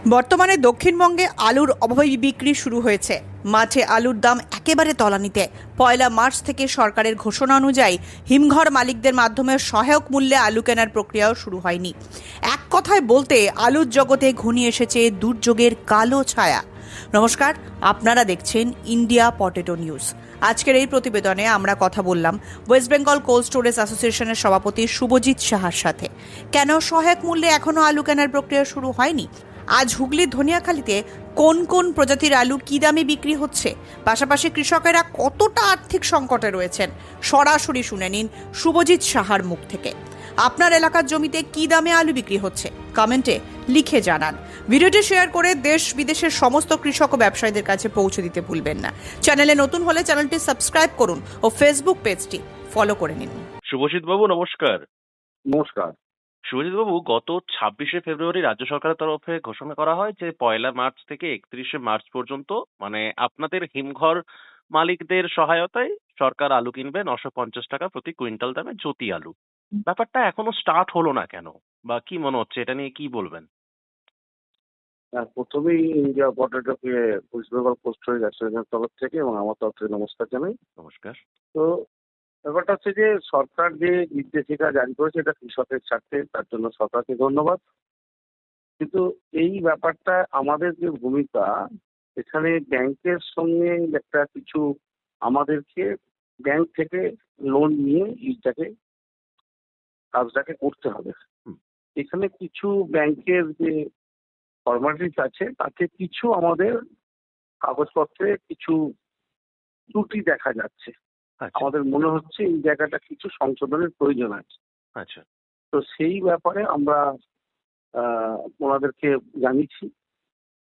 বর্তমানে দক্ষিণবঙ্গে আলুর অভাবী বিক্রি শুরু হয়েছে। মাঠে আলুর দাম একেবারে তলানিতে। পয়লা মার্চ থেকে সরকারের ঘোষণা অনুযায়ী হিমঘর মালিকদের মাধ্যমে সহায়ক মূল্যে আলু কেনার প্রক্রিয়াও শুরু হয়নি। এক কথায় বলতে আলুর জগতে ঘনিয়ে এসেছে দুর্যোগের কালো ছায়া। নমস্কার, আপনারা দেখছেন ইন্ডিয়া পটেটো নিউজ। আজকের এই প্রতিবেদনে আমরা কথা বললাম ওয়েস্ট বেঙ্গল কোল্ড স্টোরেজ অ্যাসোসিয়েশনের সভাপতি শুভজিৎ সাহার সাথে। কেন সহায়ক মূল্যে এখনো আলু কেনার প্রক্রিয়া শুরু হয়নি, আজ হুগলির ধনিয়াখালীতে কোন কোন প্রজাতির আলু কি দামে বিক্রি হচ্ছে, পাশাপাশি কৃষকেরা কতটা আর্থিক সংকটে রয়েছেন, সরাসরি শুনে নিন শুভজিৎ সাহার মুখ থেকে। আপনার এলাকার জমিতে কি দামে আলু বিক্রি হচ্ছে কমেন্টে লিখে জানান। ভিডিওটি শেয়ার করে দেশ বিদেশের সমস্ত কৃষক ও ব্যবসায়ীদের কাছে পৌঁছে দিতে ভুলবেন না। চ্যানেলে নতুন হলে চ্যানেলটি সাবস্ক্রাইব করুন ও ফেসবুক পেজটি ফলো করে নিন। শুভজিৎ বাবু নমস্কার। নমস্কার। শুভজিৎ বাবু, গত 26শে ফেব্রুয়ারি রাজ্য সরকারের তরফে ঘোষণা করা হয় যে পয়লা মার্চ থেকে 31শে মার্চ পর্যন্ত আপনাদের হিমঘর মালিকদের সহায়তায় সরকার আলু কিনবে 950 টাকা প্রতি কুইন্টাল দামে জ্যোতি আলু। ব্যাপারটা এখনো স্টার্ট হলো না কেন, বা কি মনে হচ্ছে, এটা নিয়ে কি বলবেন? প্রথমেই ইন্ডিয়া পটেটোকে ওয়েস্ট বেঙ্গল কোল্ড স্টোরেজ অ্যাসোসিয়েশনের তরফ থেকে এবং আমার তরফ থেকে নমস্কার জানাই। নমস্কার। তো ব্যাপারটা হচ্ছে যে সরকার যে নির্দেশিকা জারি করেছে এটা কৃষকের স্বার্থে, তার জন্য সরকারকে ধন্যবাদ। কিন্তু এই ব্যাপারটা আমাদের যে ভূমিকা, এখানে ব্যাংকের সঙ্গে একটা কিছু আমাদেরকে ব্যাংক থেকে লোন নিয়ে এইটাকে কাজটাকে করতে হবে। হুম। এখানে কিছু ব্যাংকের যে ফর্মালিটিস আছে তাতে কিছু আমাদের কাগজপত্রে কিছু ত্রুটি দেখা যাচ্ছে। আচ্ছা আমাদের মনে হচ্ছে এই জায়গাটা কিছু সংশোধনের প্রয়োজন আছে। আচ্ছা। তো সেই ব্যাপারে আমরা ওনাদেরকে জানিয়েছি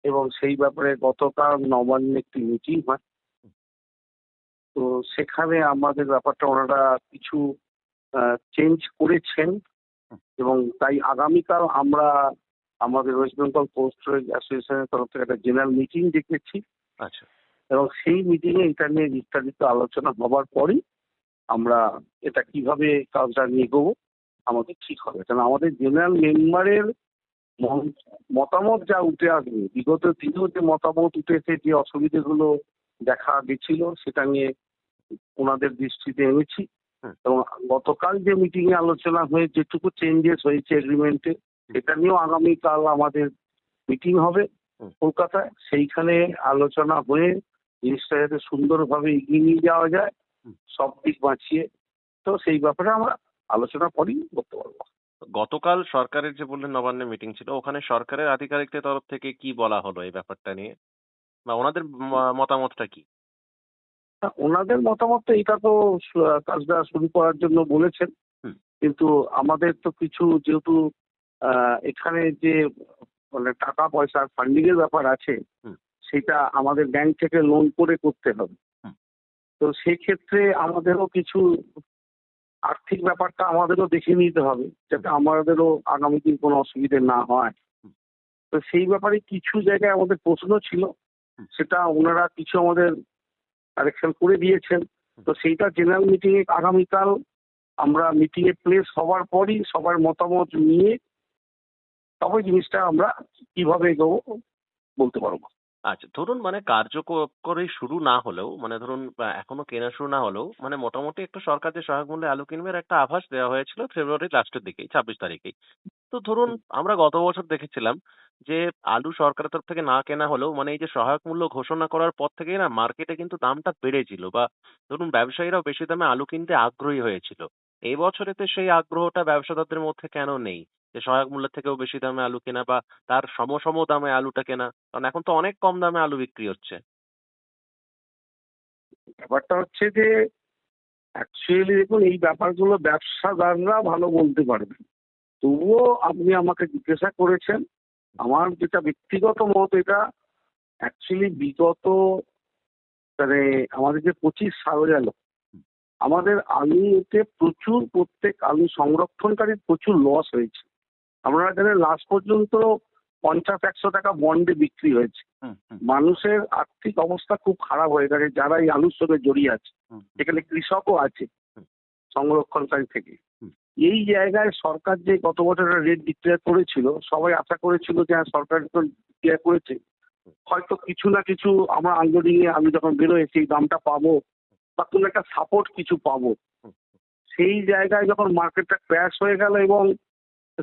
এবং সেই ব্যাপারে গতকাল নবান্নে একটি মিটিং হয়। তো সেখানে আমাদের ব্যাপারটা ওনারা কিছু চেঞ্জ করেছেন এবং তাই আগামীকাল আমরা আমাদের ওয়েস্ট বেঙ্গল কোল্ড স্টোরেজ অ্যাসোসিয়েশনের তরফ থেকে একটা জেনারেল মিটিং ডেকেছি আচ্ছা এবং সেই মিটিংয়ে এটা নিয়ে বিস্তারিত আলোচনা হবার পরই আমরা এটা কিভাবে কাজটা নিয়ে এগোবো আমাদের ঠিক হবে। কারণ আমাদের জেনারেল মেম্বারের মতামত যা উঠে আসবে, বিগত দিনেও যে মতামত উঠেছে, যে অসুবিধেগুলো দেখা গেছিল সেটা নিয়ে ওনাদের দৃষ্টিতে এনেছি হুম। এবং গতকাল যে মিটিং এ আলোচনা হয়ে যেটুকু চেঞ্জেস হয়েছে এগ্রিমেন্টে, এটা নিয়েও আগামীকাল আমাদের মিটিং হবে হুম। কলকাতায়। সেইখানে আলোচনা হয়ে জিনিসটা যাতে সুন্দরভাবে এগিয়ে নিয়ে যাওয়া যায় হুম। সব দিক বাঁচিয়ে, তো সেই ব্যাপারে আমরা আলোচনা করেই করতে পারবো। গতকাল সরকারের যে বললেন নবান্নে মিটিং ছিল, ওখানে সরকারের আধিকারিকদের তরফ থেকে কি বলা হলো এই ব্যাপারটা নিয়ে, বা ওনাদের মতামতটা কি? ওনাদের মতামত তো এটা তো কাজটা শুরু করার জন্য বলেছেন, হুম। কিন্তু আমাদের তো কিছু যেহেতু এখানে যে মানে টাকা পয়সার ফান্ডিং এর ব্যাপার আছে, হুম। সেটা আমাদের ব্যাংক থেকে লোন করে করতে হবে। হুম। তো সেক্ষেত্রে আমাদেরও কিছু আর্থিক ব্যাপারটা আমাদেরও দেখে নিতে হবে যাতে আমাদেরও আগামী দিন কোনো অসুবিধে না হয়। হুম। তো সেই ব্যাপারে কিছু জায়গায় আমাদের প্রশ্ন ছিল, হুম। সেটা ওনারা কিছু আমাদের কারেকশন করে দিয়েছেন। তো সেইটা জেনারেল মিটিং এ আগামীকাল আমরা মিটিং এ প্লেস হওয়ার পরই সবার মতামত নিয়ে তবে জিনিসটা আমরা কিভাবে এগোবো বলতে পারবো। আচ্ছা, ধরুন কার্যকরী শুরু না হলেও, ধরুন এখনো কেনা শুরু না হলেও, মোটামুটি একটা সরকার যে সহায়ক মূল্যে আলু কিনবে এর একটা আভাস দেওয়া হয়েছিল ফেব্রুয়ারির লাস্টের দিকেই, 26 তারিখেই। তো ধরুন আমরা গত বছর দেখেছিলাম যে আলু সরকারের তরফ থেকে না কেনা হলেও এই যে সহায়ক মূল্য ঘোষণা করার পর থেকেই না মার্কেটে কিন্তু দামটা বেড়েছিল, বা ধরুন ব্যবসায়ীরাও বেশি দামে আলু কিনতে আগ্রহী হয়েছিল। এই বছরেতে সেই আগ্রহটা ব্যবসাদারদের মধ্যে কেন নেই, যে সহায়ক মূল্যের থেকেও বেশি দামে আলু কেনা বা তার সম দামে আলুটা কেনা? কারণ এখন তো অনেক কম দামে আলু বিক্রি হচ্ছে। ব্যাপারটা হচ্ছে যে অ্যাকচুয়ালি দেখুন, এই ব্যাপারগুলো ব্যবসাদাররা ভালো বলতে পারবে। তবুও আপনি আমাকে জিজ্ঞাসা করেছেন, আমার যেটা ব্যক্তিগত মত, এটা অ্যাকচুয়ালি বিগত মানে আমাদের যে 25 সাল গেল, আমাদের আলুতে প্রচুর প্রত্যেক আলু সংরক্ষণকারীর প্রচুর লস হয়েছে। আপনারা জানেন লাস্ট পর্যন্ত 50-100 টাকা বন্ডে বিক্রি হয়েছে। হুম হুম মানুষের আর্থিক অবস্থা খুব খারাপ হয়ে গেছে যারা এই আলুর সঙ্গে জড়িয়ে আছে। হুম এখানে কৃষকও আছে হুম সংরক্ষণকারী থেকে। হুম এই জায়গায় সরকার যে গত বছর রেট ডিক্লেয়ার করেছিল, সবাই আশা করেছিল যে হ্যাঁ, সরকার তো ডিক্লেয়ার করেছে, হয়তো কিছু না কিছু আমরা আনলোডিং এ আমি যখন বেরোয় সেই দামটা পাবো বা কোনো একটা সাপোর্ট কিছু পাবো। সেই জায়গায় যখন মার্কেটটা ক্র্যাশ হয়ে গেল এবং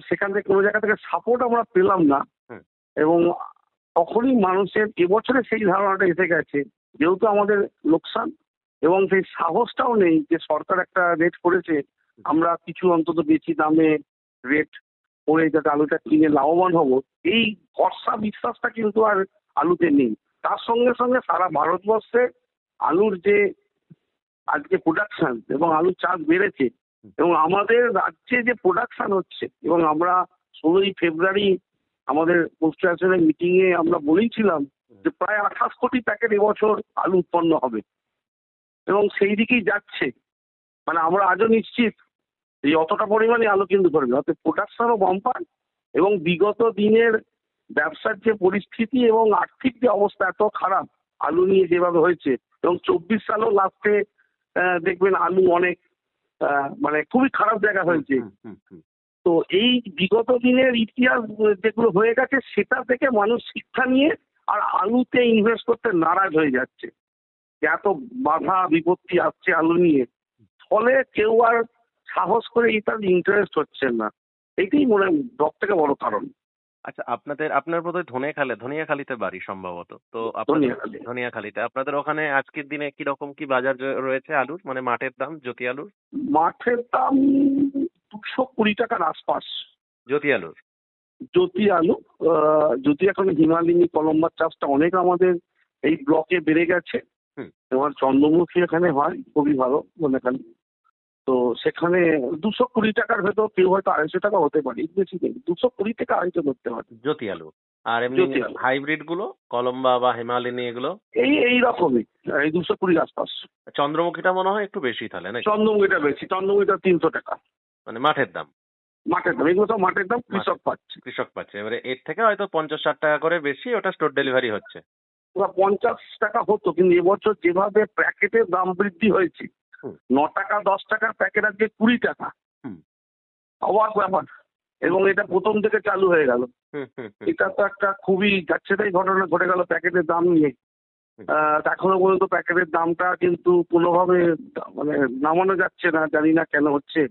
সেখান থেকে কোনো জায়গা থেকে সাপোর্ট আমরা পেলাম না, হুম। এবং তখনই মানুষের এবছরে সেই ধারণাটা এসে গেছে, যেহেতু আমাদের লোকসান এবং সেই সাহসটাও নেই যে সরকার একটা রেট করেছে, আমরা কিছু অন্তত বেশি দামে রেট করে যাতে আলুটা কিনে লাভবান হব, এই ভরসা বিশ্বাসটা কিন্তু আর আলুতে নেই। তার সঙ্গে সঙ্গে সারা ভারতবর্ষে আলুর যে আজকে প্রোডাকশন এবং আলুর চাষ বেড়েছে, এবং আমাদের রাজ্যে যে প্রোডাকশন হচ্ছে, এবং আমরা 16ই ফেব্রুয়ারি আমাদের পোস্ট অ্যাসোসিয়েশনের মিটিং এ আমরা বলেছিলাম যে প্রায় 28 কোটি প্যাকেট এবছর আলু উৎপন্ন হবে, এবং সেই দিকেই যাচ্ছে। মানে আমরা আজও নিশ্চিত যে অতটা পরিমাণে আলু কিন্তু করবে, অর্থাৎ প্রোডাকশনও বাম্পার, এবং বিগত দিনের ব্যবসার যে পরিস্থিতি এবং আর্থিক যে অবস্থা এত খারাপ আলু নিয়ে যেভাবে হয়েছে, এবং 24 সালও লাস্টে দেখবেন আলু অনেক মানে খুবই খারাপ জায়গা হয়েছে। তো এই বিগত দিনের ইতিহাস যেগুলো হয়ে গেছে সেটা থেকে মানুষ শিক্ষা নিয়ে আর আলুতে ইনভেস্ট করতে নারাজ হয়ে যাচ্ছে, যে এত বাধা বিপত্তি আসছে আলু নিয়ে, ফলে কেউ আর সাহস করে এটার ইন্টারেস্ট হচ্ছে না। এটাই মনে হয় সব থেকে বড় কারণ। আচ্ছা, আপনার বোধহয় ধনিয়াখালীতে বাড়ি সম্ভবত। তো আপনাদের ধনিয়াখালী ধনিয়াখালীতে আপনাদের ওখানে আজকের দিনে কিরকম কি বাজার রয়েছে আলুর, মানে মাঠের দাম, জ্যোতি আলুর? মাঠের দাম 220 টাকার আশপাশ। জ্যোতি আলুর? জ্যোতি আলু জ্যোতি এখন হিমালয়ী কলম্বার চাষটা অনেক আমাদের এই ব্লকে বেড়ে গেছে। হুম। তোমার চন্দ্রমুখী এখানে হয় খুবই ভালো ধনেখালি। তো সেখানে 220 টাকার ভেতর কেউ হয়তো 250 টাকা হতে পারে, এর বেশি নেই, 220 থেকে 250 ধরতে পারে। জ্যোতি আলু। আর এমনি জ্যোতি আলু হাইব্রিড গুলো, কলম্বা বা হিমালয়ানি এগুলো? এই রকমই, এই 220 আশপাশ। চন্দ্রমুখীটা মনে হয় একটু বেশি তাহলে নাকি? চন্দ্রমুখীটা বেশি, চন্দ্রমুখীটা 300 টাকা মানে মাঠের দাম? মাঠের দাম, এগুলো সব মাঠের দাম, কৃষক পাচ্ছে। কৃষক পাচ্ছে, এবারে এর থেকে হয়তো 50-60 টাকা করে বেশি ওটা স্টোর ডেলিভারি হচ্ছে। ওরা 50 টাকা হতো, কিন্তু এবছর যেভাবে প্যাকেটের দাম বৃদ্ধি হয়েছে, হুম। 9 টাকা 10 টাকার প্যাকেট আজকে 20 টাকা। হুম। অবাক ব্যাপার, এবং এটা প্রথম থেকে চালু হয়ে গেল। হুম হুম হুম এটা তো একটা খুবই যাচ্ছেতাই ঘটনা ঘটে গেল প্যাকেটের দাম নিয়ে। হুম। এখনো পর্যন্ত প্যাকেটের দামটা কিন্তু কোনোভাবে মানে নামানো যাচ্ছে না, জানি না কেন হচ্ছে।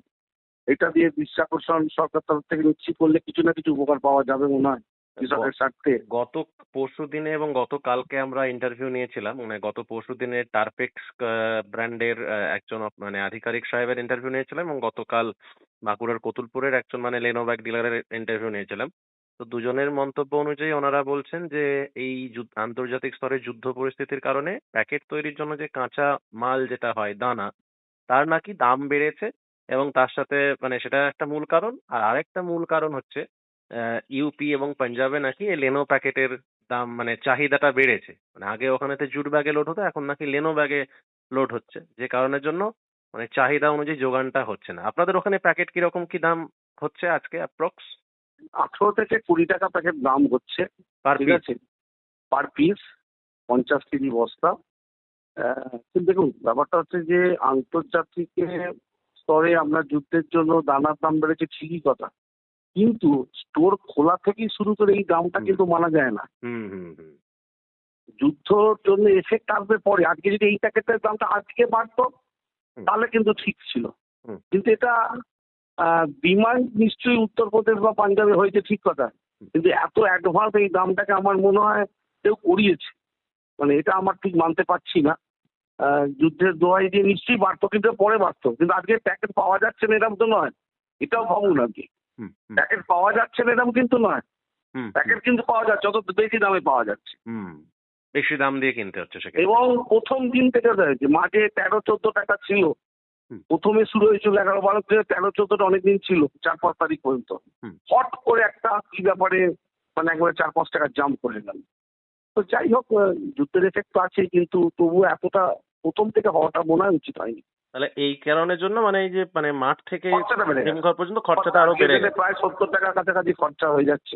এটা দিয়ে বিশ্বাকর্ষণ সরকার তরফ থেকে নিশ্চিত করলে কিছু না কিছু উপকার পাওয়া যাবে মনে হয় কৃষকের স্বার্থে। গত পরশু দিনে এবং গতকালকে আমরা ইন্টারভিউ নিয়েছিলাম, মানে গত পরশু দিনে টার্পেক্স ব্র্যান্ডের একজন মানে আধিকারিক সাহেবের ইন্টারভিউ নিয়েছিলাম, এবং গতকাল বাঁকুড়ার কতুলপুরের একজন মানে লেনোভ্যাক ডিলারের ইন্টারভিউ নিয়েছিলাম। তো দুজনের মন্তব্য অনুযায়ী ওনারা বলছেন যে এই আন্তর্জাতিক স্তরে যুদ্ধ পরিস্থিতির কারণে প্যাকেট তৈরির জন্য যে কাঁচা মাল যেটা হয় দানা, তার নাকি দাম বেড়েছে, এবং তার সাথে মানে সেটা একটা মূল কারণ। আর আরেকটা মূল কারণ হচ্ছে ইউপি এবং পাঞ্জাবে নাকি লেনো প্যাকেটের দাম মানে চাহিদাটা বেড়েছে। মানে আগে ওখানেতে জুট ব্যাগে লোড হতো, এখন নাকি লেনো ব্যাগে লোড হচ্ছে, যে কারণের জন্য মানে চাহিদা অনুযায়ী যোগানটা হচ্ছে না। আপনাদের ওখানে প্যাকেট কিরকম কি দাম হচ্ছে আজকে অ্যাপ্রক্স? 18 থেকে 20 টাকা প্যাকেট দাম হচ্ছে, পার ঠিক পিস? আছে, পার পিস, 50 কেজি বস্তা। কিন্তু দেখুন ব্যাপারটা হচ্ছে যে আন্তর্জাতিক স্তরে আমরা যুদ্ধের জন্য দানার দাম বেড়েছে ঠিকই কথা, কিন্তু স্টোর খোলা থেকেই শুরু করে এই দামটা কিন্তু মানা যায় না। হুম হুম হুম যুদ্ধর জন্য এফেক্ট আসবে পরে। আজকে যদি এই প্যাকেটের দামটা আজকে বাড়তো তাহলে কিন্তু ঠিক ছিল, হুম কিন্তু এটা ডিমান্ড নিশ্চয়ই উত্তরপ্রদেশ বা পাঞ্জাবে হয়েছে ঠিক কথা, কিন্তু এত অ্যাডভান্স এই দামটাকে আমার মনে হয় কেউ করিয়েছে, মানে এটা আমার ঠিক মানতে পারছি না। যুদ্ধের দোহাই দিয়ে নিশ্চয়ই বাড়তো, কিন্তু পরে বাড়তো, কিন্তু আজকে প্যাকেট পাওয়া যাচ্ছে না এরকম তো নয়, এটাও ভাবুন। আজকে হুম হুম প্যাকেট পাওয়া যাচ্ছে না এরকম কিন্তু নয়, হুম প্যাকেট কিন্তু পাওয়া যাচ্ছে, যত বেশি দামে পাওয়া যাচ্ছে। হুম বেশি দাম দিয়ে কিনতে হচ্ছে সেক্ষেত্রে। এবং প্রথম দিন থেকে রয়েছে মাঝে 13-14 টাকা ছিল, হুম। প্রথমে শুরু হয়েছিল 11-12 থেকে, 13-14টা অনেকদিন ছিল 4-5 তারিখ পর্যন্ত। হুম। হট করে একটা কি ব্যাপারে মানে একবারে 4-5 টাকা জাম্প করে গেল। তো যাই হোক, যুদ্ধের এফেক্ট তো আছে, কিন্তু তবুও এতটা প্রথম থেকে হওয়াটা মনে হয় উচিত হয়নি। তাহলে এই কারণের জন্য মানে এই যে মানে মাঠ থেকে খরচাটা বেড়ে গেছে। হিমঘর পর্যন্ত খরচাটা আরো বেড়ে গেছে। প্রায় 70 টাকার কাছাকাছি খরচা হয়ে যাচ্ছে,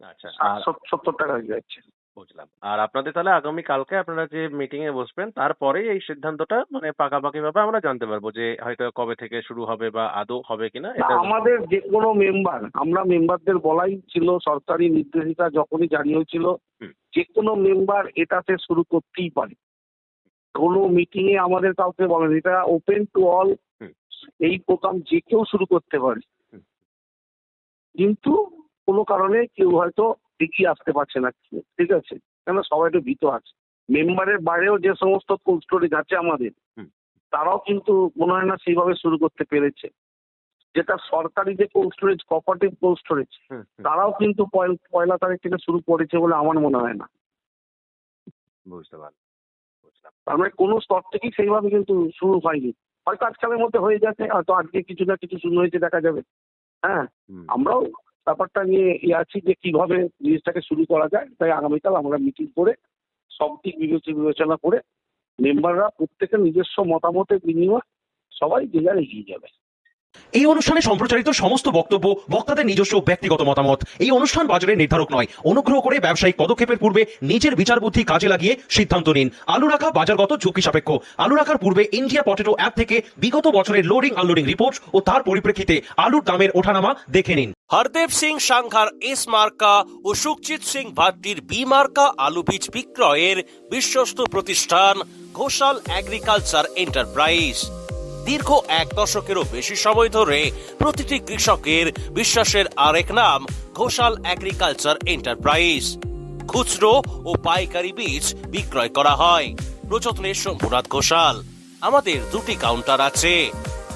আচ্ছা, 60-70 টাকা হয়ে যাচ্ছে। বুঝলাম। আর আপনাদের তাহলে আগামী কালকে আপনারা যে মিটিং এ বসবেন তারপরেই এই সিদ্ধান্তটা মানে পাকাপাকি ভাবে আমরা জানতে পারবো যে হয়তো কবে থেকে শুরু হবে বা আদৌ হবে কিনা না, এটা। আমাদের যে কোনো মেম্বার, আমরা মেম্বারদের বলাই ছিল, সরকারি নির্দেশিকা যখনই জারি হয়েছিল, হুম। যে কোনো মেম্বার এটাতে শুরু করতেই পারে। কোনো মিটিং এ আমাদের কাউকে বলেন, এটা ওপেন টু অল। হুম। এই প্রোগ্রাম যে কেউ শুরু করতে পারে, হুম। কিন্তু কোনো কারণে কেউ হয়তো এগিয়ে আসতে পারছে না, ঠিক আছে, কেন সবাই একটু ভীত আছে। মেম্বারের বাইরেও যে সমস্ত কোল্ড স্টোরেজ আছে আমাদের, হুম। তারাও কিন্তু মনে হয় না সেইভাবে শুরু করতে পেরেছে। যেটা সরকারি যে cold storage, cooperative cold storage, হুম, হুম, তারাও কিন্তু পয়লা তারিখ থেকে শুরু করেছে বলে আমার মনে হয় না। বুঝতে পারলাম, বুঝলাম। তার মানে কোনো স্তর থেকেই সেইভাবে কিন্তু শুরু হয়নি। হয়তো আজকালের মধ্যে হয়ে যাচ্ছে, হয়তো আজকে কিছু না কিছু শুরু হয়েছে, দেখা যাবে। হ্যাঁ, হুম। আমরাও ব্যাপারটা নিয়ে আছি যে কিভাবে জিনিসটাকে শুরু করা যায়। তাই আগামীকাল আমরা মিটিং করে সব দিক বিবেচনা করে মেম্বাররা প্রত্যেকের নিজস্ব মতামতের বিনিময়ে সবাই যে যার এগিয়ে যাবে। এই অনুষ্ঠানে সম্প্রচারিত সমস্ত বক্তব্য বক্তাদের নিজস্ব ব্যক্তিগত মতামত। এই অনুষ্ঠান বাজারের নির্ধারক নয়। অনুগ্রহ করে ব্যবসায়িক পদক্ষেপের পূর্বে নিজের বিচার বুদ্ধি কাজে লাগিয়ে সিদ্ধান্ত নিন। আলু রাখা বাজারগত ঝুঁকি সাপেক্ষ। আলু রাখার পূর্বে ইন্ডিয়া পটেটো অ্যাপ থেকে বিগত বছরের লোডিং আনলোডিং রিপোর্ট ও তার পরিপ্রেক্ষিতে আলুর দামের ওঠানামা দেখে নিন। হরদেব সিং সাংঘার এস মার্কা ও সুখজিৎ সিং ভাট্টির বি মার্কা আলু বীজ বিক্রয়ের বিশ্বস্ত প্রতিষ্ঠান ঘোষাল এগ্রিকালচার এন্টারপ্রাইজ। দীর্ঘ 1 দশকেরও বেশি সময় ধরে প্রতিটি কৃষকের বিশ্বাসের আরেক নাম ঘোষাল এগ্রিকালচার এন্টারপ্রাইজ। খুচরো ও পাইকারি বীজ বিক্রয় করা হয়। প্রযত্নে শম্ভুনাথ ঘোষাল। আমাদের 2টি কাউন্টার আছে।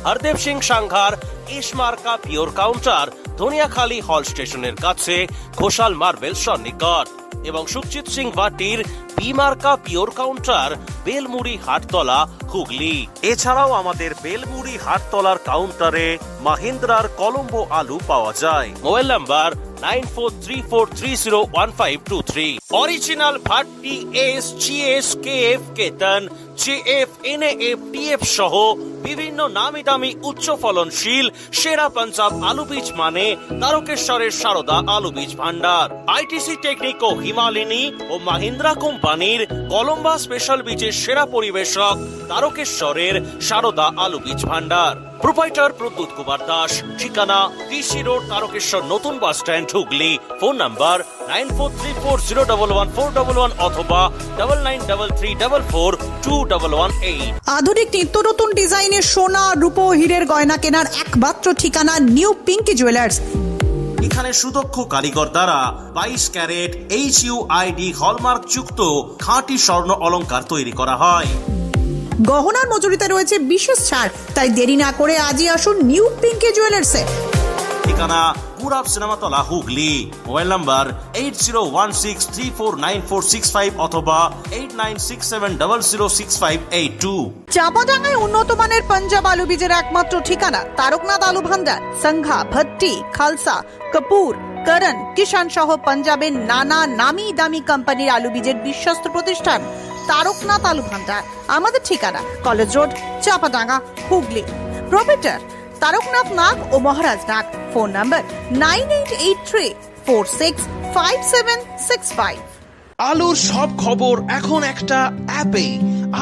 হরদেব সিং সাংঘার এস মার্কা পিওর কাউন্টার ধনিয়াখালী হল স্টেশনের কাছে ঘোষাল মার্বেল সন্নিকট, এবং সুখজিৎ সিং ভাটির বি মার্কা পিওর কাউন্টার বেলমুড়ি হাটতলা হুগলি। এছাড়াও আমাদের বেলমুড়ি হাটতলার কাউন্টারে মাহিন্দ্রার কলম্বো আলু পাওয়া যায়। Mobile number 9434301523। Original Bhatti S, GS, KF, কেতন, জেএফ, এনএএফ, টিএফ সহ বিভিন্ন নামি দামি উচ্চ ফলনশীল সেরা পাঞ্জাব আলু বীজ মানে তারকেশ্বরের সারদা আলু বীজ ভান্ডার। আইটিসি টেকনিক ও হিমালিনী ও মাহিন্দ্রা কোম্পানির কলম্বা স্পেশাল বীজের সেরা পরিবেশক তারকেশ্বরের সারদা আলু বীজ ভান্ডার। প্রোপাইটার প্রদ্যুৎ কুমার দাস। ঠিকানা টিসি রোড, তারকেশ্বর নতুন bus stand, Hooghly. Phone number 9434011411 অথবা 9933442118। আধুনিক নিত্য নতুন ডিজাইনের সোনা, রূপো, হীরের গয়না কেনার একমাত্র ঠিকানা নিউ পিঙ্কি জুয়েলার্স। এখানে সুদক্ষ কারিগর দ্বারা 22 ক্যারেট HUID হলমার্ক যুক্ত খাঁটি স্বর্ণ অলংকার তৈরি করা হয়। গহনার মজুরিতে রয়েছে বিশেষ ছাড়, তাই দেরি না করে আজই আসুন নিউ পিঙ্কি জুয়েলার্সে। ঠিকানা পুরাব সিনেমাতলা, হুগলি। মোবাইল নাম্বার 8016349465 অথবা 8967006582। চাপাডাঙ্গায় উন্নত মানের পাঞ্জাব আলু বীজের একমাত্র ঠিকানা তারকনাথ আলু ভান্ডার। সংঘা, ভট্টি, খালসা, কপুর, করণ, কিষান সহ পাঞ্জাবের নানা নামি দামি কোম্পানির আলু বীজের বিশ্বস্ত প্রতিষ্ঠান তারকনাথ আলু ভান্ডার। আমাদের ঠিকানা college road, Chapadanga, Hooghly. Proprietor Taraknath Nag ও মহারাজ নাগ। Phone number 9883465765। আলুর সব খবর এখন একটা অ্যাপে।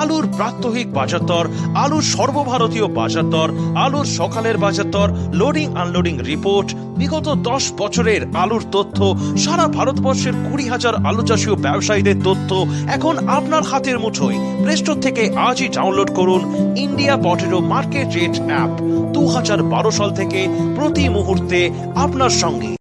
আলুর প্রাত্যহিক বাজার দর, আলুর সর্বভারতীয় বাজার দর, আলুর সকালের বাজার দর, লোডিং আনলোডিং রিপোর্ট, বিগত 10 বছরের আলুর তথ্য, সারা ভারতবর্ষের 20,000 আলু চাষী ও ব্যবসায়ীদের তথ্য এখন আপনার হাতের মুঠোয়। প্লে স্টোর থেকে আজই ডাউনলোড করুন India potato market rate app. 2012 সাল থেকে প্রতি মুহূর্তে আপনার সঙ্গে।